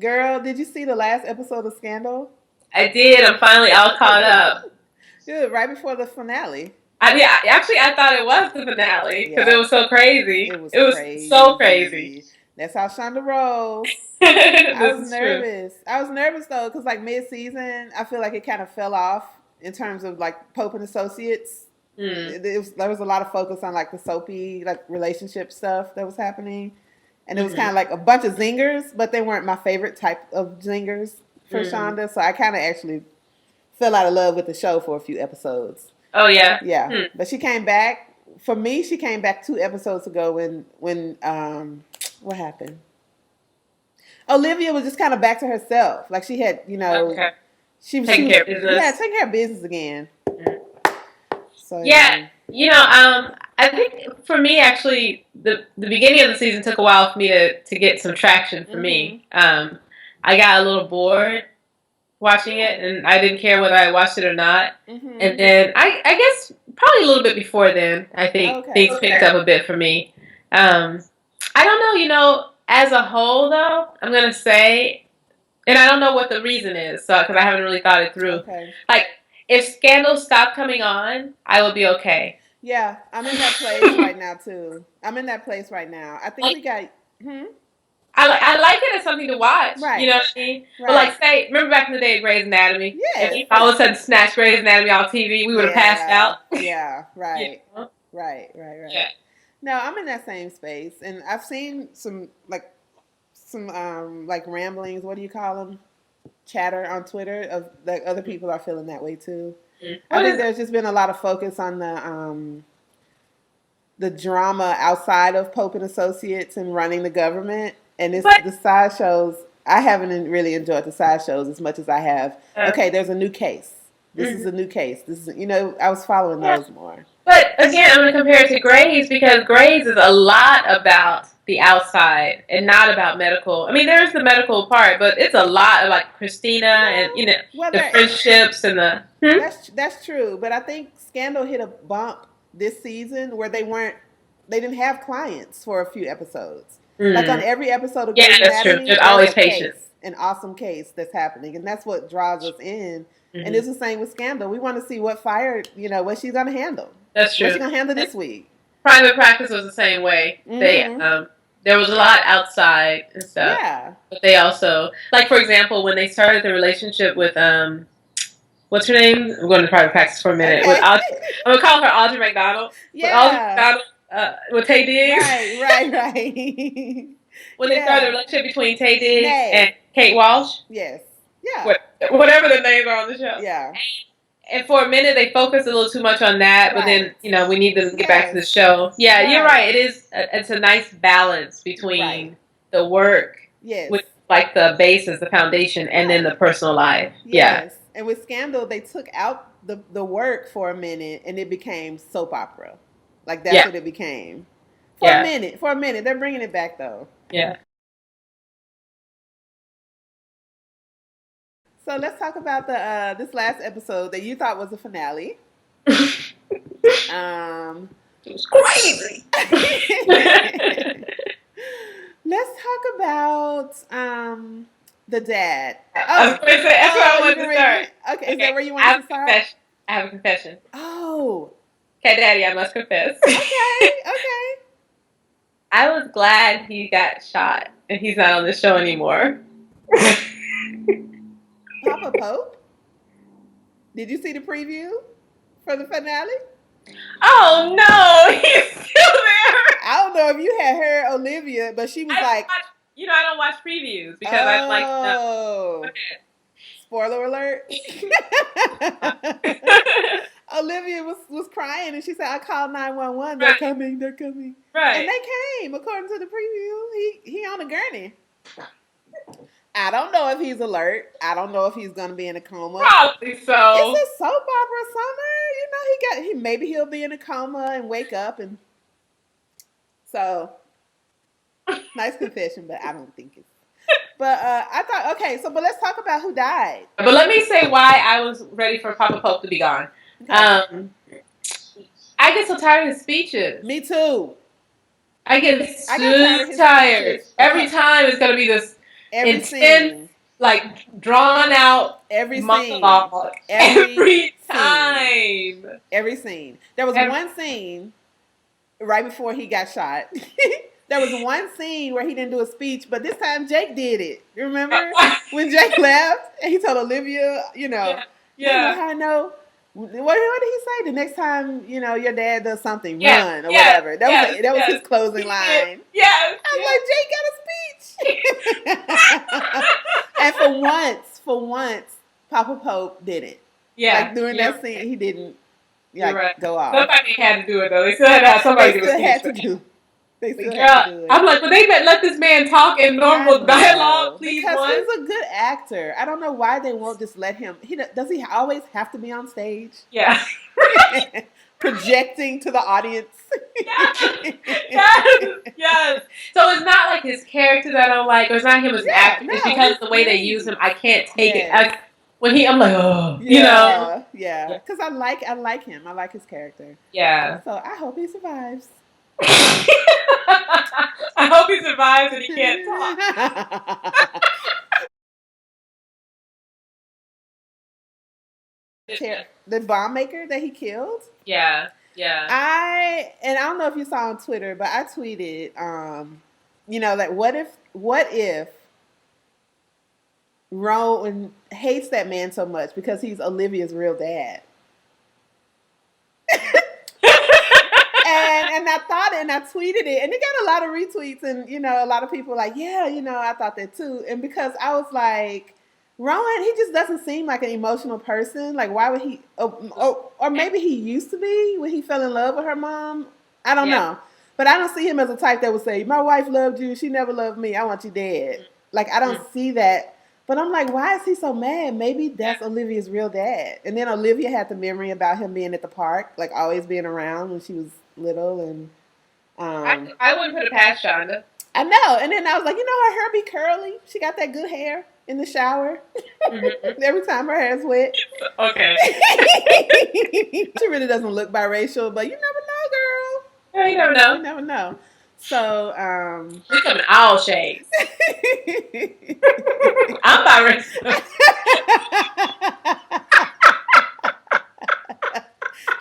Girl, did you see the last episode of Scandal? I did. I'm finally all caught up. Good, right before the finale. I mean, actually, I thought it was the finale because it Yep, was so crazy. it was It was so crazy. crazy. That's how Shonda rolls. I This was is true. nervous. I was nervous though, because like mid-season, I feel like it kind of fell off in terms of like Pope and Associates. Mm. There was a lot of focus on like the soapy like relationship stuff that was happening, and it was kind Mm-hmm. of like a bunch of zingers, but they weren't my favorite type of zingers for Mm. Shonda. So I kind of actually fell out of love with the show for a few episodes. Oh yeah. Yeah, Hmm. but she came back. For me, she came back 2 episodes ago when what happened? Olivia was just kind of back to herself. Like she had, Okay. she Taking was care of yeah business. taking care of business again. Mm. So Yeah. yeah. I think for me, actually, the beginning of the season took a while for me to get some traction for Mhm. me. I got a little bored watching it, and I didn't care whether I watched it or not. And Mhm. then I guess probably a little bit before then, I think Okay. things picked up a bit for me. Um, I don't know, as a whole though, I'm gonna say, and I don't know what the reason is, so because I haven't really thought it through. Okay. Like, if Scandal stopped coming on, I would be okay. Yeah, I'm in that place right now too. I'm in that place right now. I think Like, we got. Hmm. I like it as something to watch. You Right. know what I mean? But like, Right. say, remember back in the day, Grey's Anatomy. If Yes. you all of a sudden snatched Grey's Anatomy off TV, we would have passed Yeah. out. Yeah. you Right. know? Right. Right. Right. Yeah. No, I'm in that same space, and I've seen some like ramblings. What do you call them? Chatter on Twitter of like other people are feeling that way too. I What think is there's just been a lot of focus on the drama outside of Pope and Associates and running the government, and it's but the side shows. I haven't really enjoyed the side shows as much as I have. uh, Okay, there's a new case. This is mhm. a new case. This is I was following Yeah. those more. But again, I'm going to compare it to Grey's because Grey's is a lot about the outside and not about medical. I mean, there's the medical part, but it's a lot of like Christina and Well, the whether friendships and the. Hmm? that's true, but I think Scandal hit a bump this season where they didn't have clients for a few episodes. Like on Mm. every episode of Yeah, Grey's that's true. Anatomy, There's there's always a patience. case, an awesome case that's happening, and that's what draws us in. And Hmm. it's the same with Scandal. We want to see what she's gonna handle. That's What's true. she gonna handle this week? Private practice was the same way. Mm-hmm. There was a lot outside and stuff, Yeah. but they also, like, for example, when they started the relationship with what's her name? I'm going to private practice for a minute. Okay. I'm gonna call her Audrey McDonald. With Audrey Yeah. McDonald, with Tay Diggs. Right. Right. Right. When they started the Yeah. relationship between Tay Diggs and Nay. Kate Walsh, Yes. Yeah. whatever the names are on the show. Yeah. And for a minute, they focused a little too much on that, but Right. then we need them to get back to the Yes. show. Yeah, you're Right. right. It is. It's a nice balance Right. between the work, Yes. with like the basis, the foundation, and then Right. the personal life. Yeah, Yes. And with Scandal, they took out the work for a minute, and it became soap opera. Like that's yeah, what it became. For a yeah, minute. For a minute. They're bringing it back though. yeah. So let's talk about the this last episode that you thought was a finale. Um, It was crazy. let's talk about the dad. I was Oh, going to say that's where I you wanted can to read start. it? Okay, is that Okay, where you I wanted have to a start? confession. I have a confession. Oh, Okay, Daddy, I must confess. okay, okay. I was glad he got shot and he's not on the show anymore. Papa Pope, did you see the preview for the finale? Oh no, he's still there. I don't know if you had heard Olivia, but she was I don't like, watch. I don't watch previews because I don't like to know. "Oh, spoiler alert." Olivia was crying and she said, "I called 911. They're Right, coming. They're coming." And right. they came according to the preview. He on a gurney. I don't know if he's alert. I don't know if he's gonna be in a coma. Probably so. It's a soap opera summer. Maybe he'll be in a coma and wake up and so nice confession, but I don't think it's. But I thought okay, but let's talk about who died. But let me say why I was ready for Papa Pope to be gone. Okay, I get so tired of his speeches. me too. I get I got tired of too his tired. speeches. Every Okay, time it's gonna be this. Every intense, scene. like drawn out Every monologue. scene. Every time. Every scene. There was one scene right before he got shot. There was one scene where he didn't do a speech, but this time Jake did it. You remember when Jake left and he told Olivia, you know, you know how I know. What did he say? The next time, you know, your dad does something, run or whatever. That was his closing line. Yes. I was like, Jake got a speech. And for once, Papa Pope didn't. Yeah. Like during that scene, he didn't go off. Somebody had to do it though. They still had to have somebody do it. They still had to do it. I'm like, but they let this man talk in normal dialogue, please. Because he's a good actor. I don't know why they won't just let him. Does he always have to be on stage? Yeah. Projecting to the audience. Yes. So it's not like his character that I don't like, or it's not him as an actor. It's because the way they use him, I can't take it. I'm like, oh, you know. Yeah. Because I like him. I like his character. Yeah. So I hope he survives. I hope he survives and he can't talk. The bomb maker that he killed. Yeah. I don't know if you saw on Twitter, but I tweeted, you know, like what if Rowan hates that man so much because he's Olivia's real dad? And I thought it, and I tweeted it, and it got a lot of retweets, and you know, a lot of people were like, yeah, you know, I thought that too. And because I was like, Rowan, he just doesn't seem like an emotional person. Like, why would he? Or maybe he used to be when he fell in love with her mom. I don't know, but I don't see him as a type that would say, my wife loved you, she never loved me, I want you dead. Like, I don't see that. But I'm like, why is he so mad? Maybe that's Olivia's real dad. And then Olivia had the memory about him being at the park, like always being around when she was little. And I wouldn't put it past Shonda. I know. And then I was like, you know, her hair be curly. She got that good hair in the shower. Mm-hmm. Every time her hair is wet. Okay. She really doesn't look biracial, but you never know, girl. Yeah, you never know. You never know. So, we come in all shades. I'm biracial.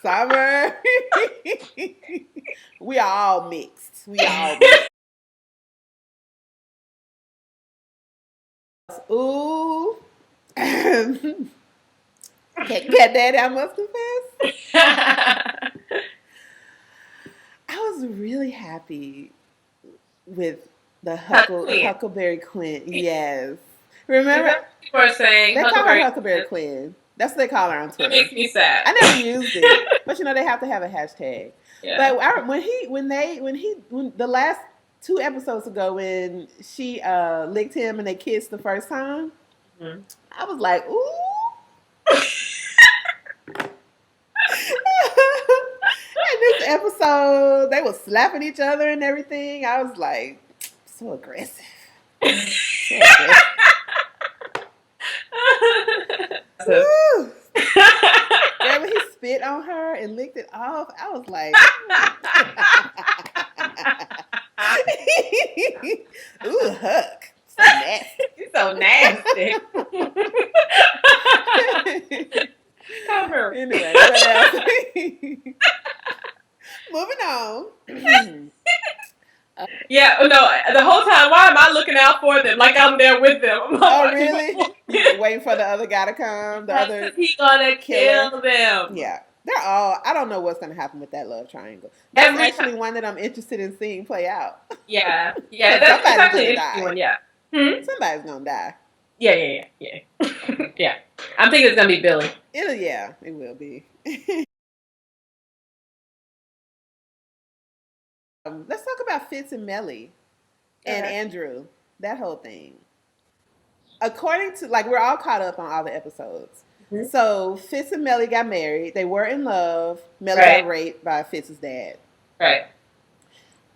Summer. We are all mixed. Ooh. Cat Daddy, I must confess. I was really happy with the Huckleberry Quinn. Yes. Remember? People are saying they call her Huckleberry Quinn. That's what they call her on Twitter. It makes me sad. I never used it, but you know they have to have a hashtag. Yeah. But when the last 2 episodes ago when she licked him and they kissed the first time, mm-hmm. I was like, ooh. And this episode, they were slapping each other and everything. I was like, so aggressive. Woo. Yeah, when he spit on her and licked it off, I was like, ooh, Huck. So nasty. He's so nasty. Cover. Anyway, what else? Moving on. Yeah, no, the whole time, why am I looking out for them? Like I'm there with them. Oh, really? You're waiting for the other guy to come? He's gonna kill them. Yeah. They're all, I don't know what's going to happen with that love triangle. That's actually one that I'm interested in seeing play out. Yeah. That's actually an interesting one, yeah. Somebody's going to die. Yeah. Yeah. I'm thinking it's going to be Billy. It will be. Let's talk about Fitz and Melly and Andrew. That whole thing. According to, like, we're all caught up on all the episodes. Mm-hmm. So Fitz and Melly got married. They were in love. Melly got raped by Fitz's dad. Right.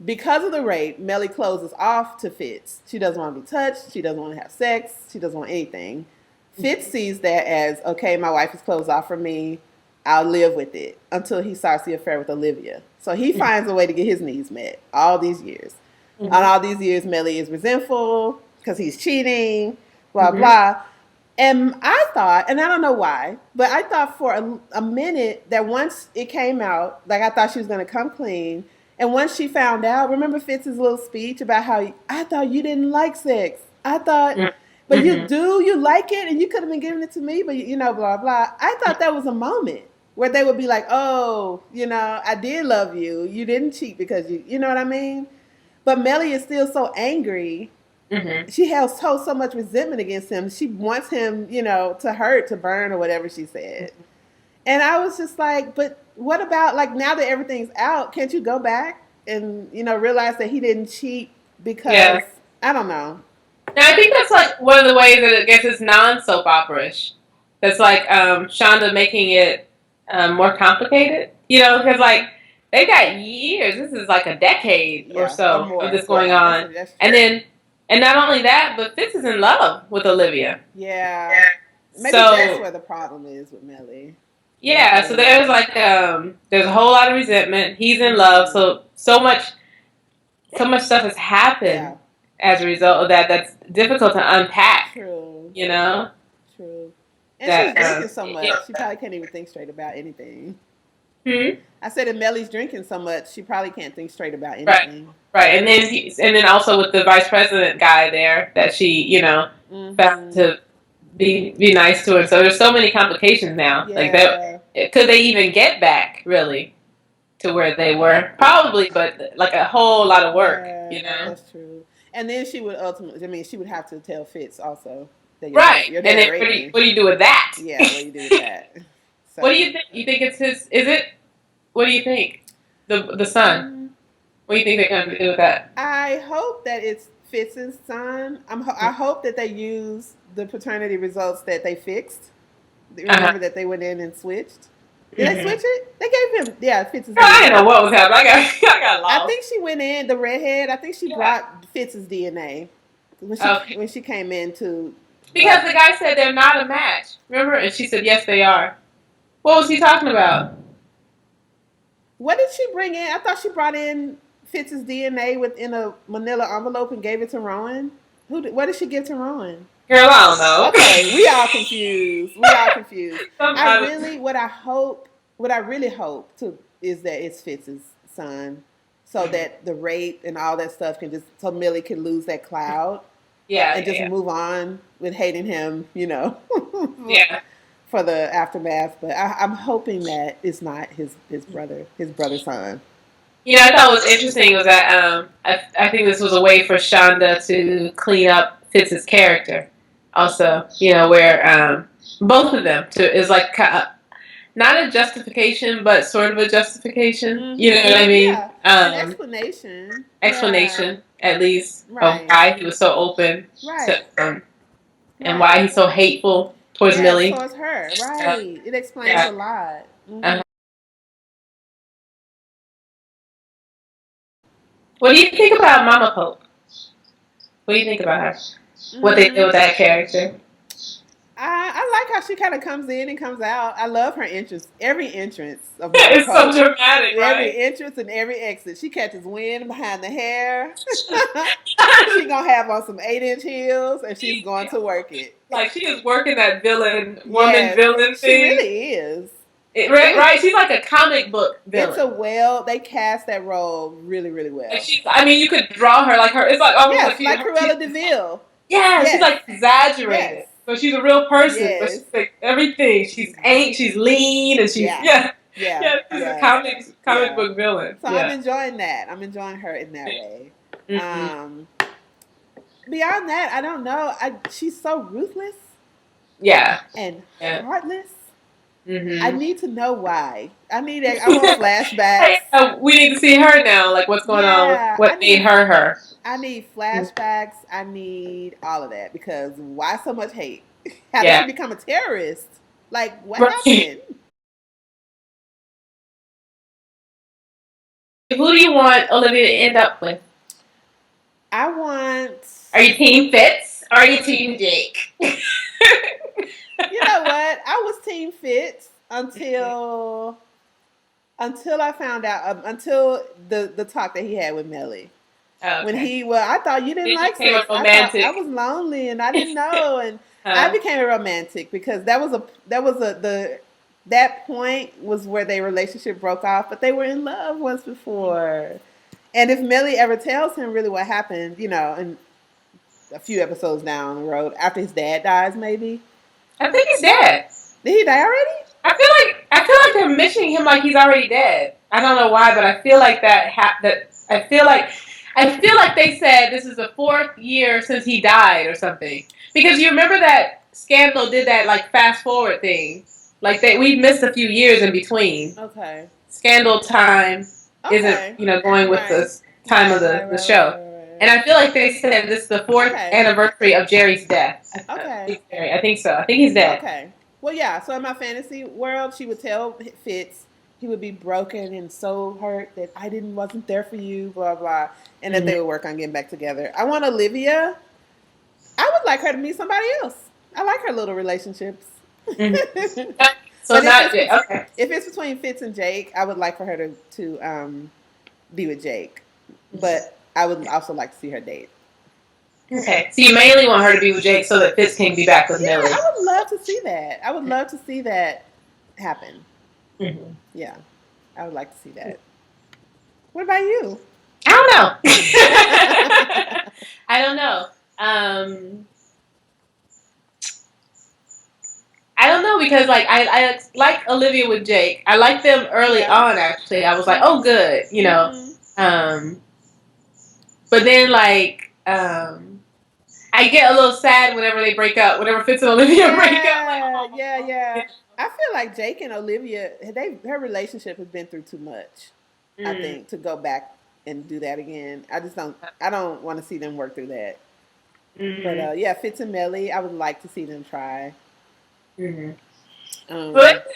Because of the rape, Melly closes off to Fitz. She doesn't want to be touched. She doesn't want to have sex. She doesn't want anything. Fitz sees that as, okay, my wife is closed off from me. I'll live with it until he starts the affair with Olivia. So he finds a way to get his needs met all these years. Mm-hmm. On all these years, Melly is resentful. because he's cheating, blah, blah. And I thought, and I don't know why, but I thought for a minute that once it came out, like I thought she was going to come clean. And once she found out, remember Fitz's little speech about how I thought you didn't like sex. I thought, but you do, you like it, and you could have been giving it to me, but you know, blah, blah. I thought that was a moment where they would be like, oh, you know, I did love you. You didn't cheat because you know what I mean? But Melly is still so angry. She has so much resentment against him. She wants him, you know, to hurt, to burn, or whatever she said. And I was just like, but what about, like, now that everything's out, can't you go back and, you know, realize that he didn't cheat because, I don't know. Now, I think that's, like, one of the ways that it gets is non-soap opera-ish. That's, like, Shonda making it more complicated. You know, because, like, they've got years. This is, like, a decade or so of this going on. And not only that, but Fitz is in love with Olivia. Yeah. Maybe that's where the problem is with Melly. Yeah, so there's like there's a whole lot of resentment. He's in love, so much stuff has happened as a result of that. That's difficult to unpack. True. You know. True. And she's drinking so much, she probably can't even think straight about anything. I said if Melly's drinking so much, she probably can't think straight about anything. Right. And then also with the vice president guy there that she, you know, found to be nice to her. So there's so many complications now. Yeah. Like that, could they even get back really to where they were? Probably, but like a whole lot of work. Yeah, you know. That's true. And then she would ultimately, I mean, she would have to tell Fitz also. That Your dad and then what do you do with that? Yeah, what do you do with that? So. What do you think? You think it's his? Is it? What do you think? The son. What do you think they're going to do with that? I hope that it's Fitz's son. I hope that they use the paternity results that they fixed. Remember that they went in and switched? Did they switch it? They gave him, Fitz's DNA. I didn't know what was happening. I got lost. I think she went in, the redhead, I think she brought Fitz's DNA when she came in to... Because the guy said they're not a match. Remember? And she said, yes, they are. What was he talking about? What did she bring in? I thought she brought in Fitz's DNA within a manila envelope and gave it to Rowan. What did she give to Rowan? Girl, I don't know. Okay, we all confused. What I really hope is that it's Fitz's son, so that the rape and all that stuff so Millie can lose that cloud. And just move on with hating him, you know. For the aftermath, but I'm hoping that it's not his brother's son. You know, I thought what was interesting was that I think this was a way for Shonda to clean up Fitz's character. Also, you know, where both of them is like not a justification, but sort of a justification. You know what I mean? An explanation, at least, of why he was so open, and why he's so hateful towards Millie. Towards her, right? It explains a lot. What do you think about Mama Pope? What do you think about her? What they did with that character? I like how she kind of comes in and comes out. I love her entrance. Every entrance of Mama It's Pope. so dramatic, right? Every entrance and every exit. She catches wind behind the hair. She's going to have on some 8-inch heels and she's going to work it. Like she is working that villain thing. She really is. Right? She's like a comic book villain. They cast that role really, really well. Like you could draw her like her. It's like almost like Cruella DeVille. She's like exaggerated. Yes. So she's a real person. Yes. But she's like everything. She's lean, and she's she's a comic book villain. So I'm enjoying that. I'm enjoying her in that way. Beyond that, I don't know. She's so ruthless. And heartless. I need to know why. I want flashbacks. We need to see her now. Like what's going on? What made her? I need flashbacks. I need all of that because why so much hate? How did she become a terrorist? Like what happened? Who do you want Olivia to end up with? Are you Team Fitz or are you Team Jake? You know what? I was Team Fitz until I found out, until the talk that he had with Melly. Oh, When okay. I thought you didn't Then you like became a sex. I thought I romantic. was lonely and I didn't know. And I Huh? became a romantic because that point was where their relationship broke off, but they were in love once before. And if Millie ever tells him really what happened, and a few episodes down the road after his dad dies, maybe. I think he's dead. Did he die already? I feel like they're mentioning him like he's already dead. I don't know why, but I feel like that I feel like they said this is the 4th year since he died or something. Because you remember that Scandal did that like fast forward thing. Like we missed a few years in between. Okay. Scandal time isn't, Okay. going with Right. the time of Right. the, Right. the Right. Right. show. Right. And I feel like they said this is the 4th Okay. anniversary of Jerry's death. Okay. I think so. I think he's dead. Okay. Well, yeah. So in my fantasy world, she would tell Fitz he would be broken and so hurt that wasn't there for you, blah blah, and that Mm-hmm. they would work on getting back together. I want Olivia. I would like her to meet somebody else. I like her little relationships. Mm-hmm. So But not Jake. Okay. if it's between Fitz and Jake, I would like for her to be with Jake. But I would also like to see her date. Okay. So you mainly want her to be with Jake so that Fitz can be back with Yeah, Millie. I would love to see that. I would love to see that happen. Mm-hmm. Yeah, I would like to see that. What about you? I don't know. I don't know. I don't know because I like Olivia with Jake. I liked them early on actually. I was like, oh good, Mm-hmm. But then I get a little sad whenever they break up. Whenever Fitz and Olivia break up, like, oh. Yeah. I feel like Jake and Olivia, her relationship has been through too much. I think to go back and do that again. I don't want to see them work through that. But yeah, Fitz and Melly, I would like to see them try. But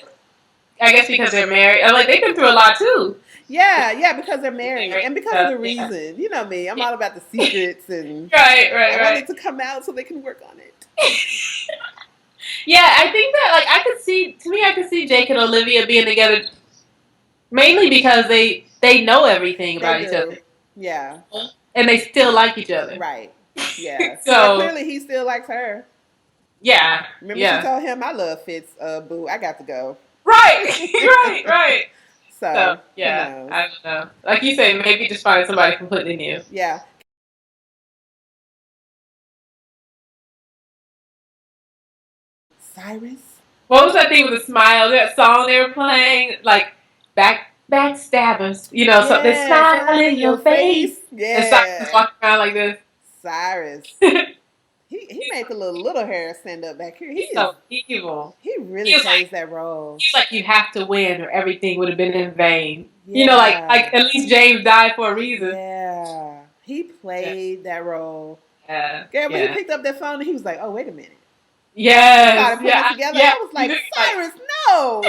I guess because they're married, I'm like they've been through a lot too. Yeah, because they're married and because of the reason. You know me, I'm all about the secrets and right. I want it to come out so they can work on it. Yeah, I think that I could see Jake and Olivia being together mainly because they know everything about each other. Yeah. And they still like each other. Right. Yeah. So clearly he still likes her. Yeah. Remember she told him, I love Fitz, boo, I got to go. Right. So yeah, I don't know. Like you said, maybe just find somebody completely new. Yeah. Cyrus? What was that thing with the smile? That song they were playing? Like backstabbers. So they smile in your face. Yeah. And Cyrus walking around like this. Cyrus. He make a little hair stand up back here. He's so evil. He really plays that role. He's like, you have to win or everything would have been in vain. Yeah. Like at least James died for a reason. Yeah. He played that role. Yeah. Girl, when he picked up that phone, he was like, oh, wait a minute. Yes. Started putting it together. I was like, Cyrus, no.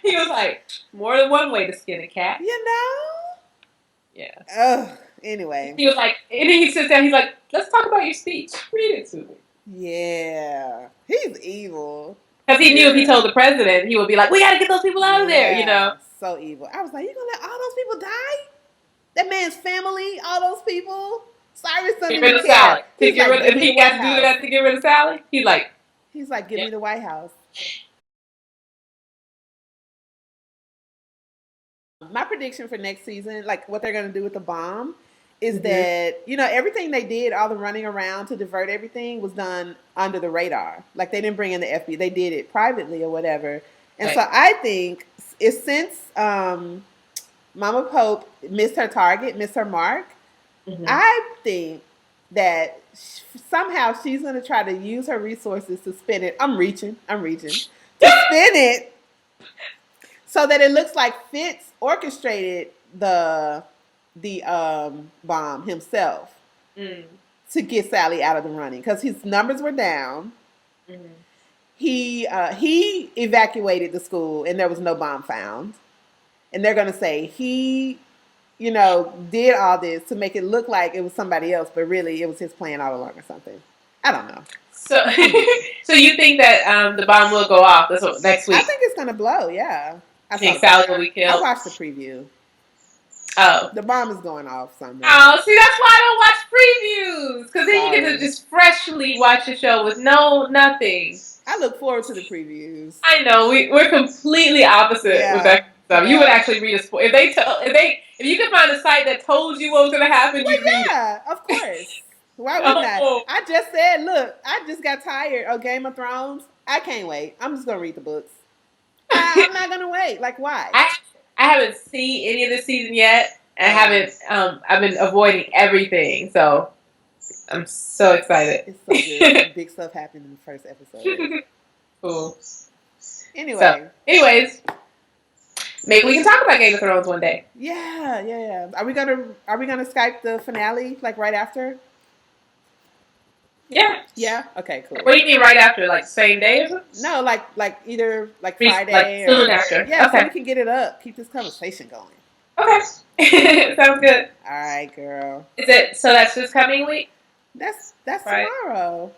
He was like, more than one way to skin a cat. Yeah. Ugh. Anyway. He was like, and then he sits down, he's like, let's talk about your speech. Read it to me. Yeah. He's evil. Because he knew if he told the president, he would be like, we got to get those people out of there, So evil. I was like, you going to let all those people die? That man's family, all those people? Cyrus doesn't even care. Sally. If he got to do that to get rid of Sally, he's like, give me the White House. My prediction for next season, like what they're going to do with the bomb, is that, everything they did, all the running around to divert everything was done under the radar. Like they didn't bring in the FBI. They did it privately or whatever. And so I think since Mama Pope missed her target, missed her mark, I think that somehow she's going to try to use her resources to spin it. I'm reaching. To spin it so that it looks like Fitz orchestrated the bomb himself to get Sally out of the running because his numbers were down. He evacuated the school and there was no bomb found. And they're going to say he did all this to make it look like it was somebody else, but really it was his plan all along or something. I don't know. So you think that the bomb will go off next week? I think it's going to blow, yeah. I think Sally will be killed? I watched the preview. Oh. The bomb is going off somewhere. Oh, see, that's why I don't watch previews. Because then you get to just freshly watch the show with nothing. I look forward to the previews. I know we're completely opposite with that stuff. You would actually read a spoiler if you could find a site that told you what was going to happen. Well, you'd read it. Yeah, of course. Why wouldn't I just said, look, I just got tired of Game of Thrones. I can't wait. I'm just gonna read the books. I'm not gonna wait. Like, why? I haven't seen any of this season yet. I haven't. I've been avoiding everything, so I'm so excited. It's so good. Big stuff happened in the first episode. Cool. Anyways, maybe we can talk about Game of Thrones one day. Yeah. Are we gonna Skype the finale like right after? Yeah. Okay. Cool. What do you mean right after? Like same day or something? No, like either like Friday soon after. Yeah. Okay. So we can get it up. Keep this conversation going. Okay. Sounds good. All right, girl. Is it so? That's this coming week. That's right. Tomorrow.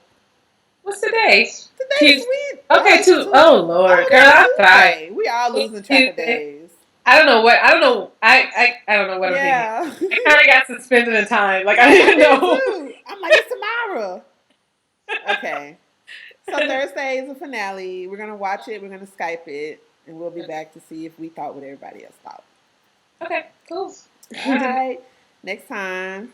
What's today? Today's week. Okay, Oh Lord, girl, I'm tired. We all losing track of days. I don't know what. I don't know. I don't know what I'm thinking. I kind of got suspended in time. Like I don't even know. I'm like, it's tomorrow. Okay. So Thursday is the finale. We're gonna watch it. We're gonna Skype it, and we'll be back to see if we thought what everybody else thought. Okay. Cool. All right. Next time.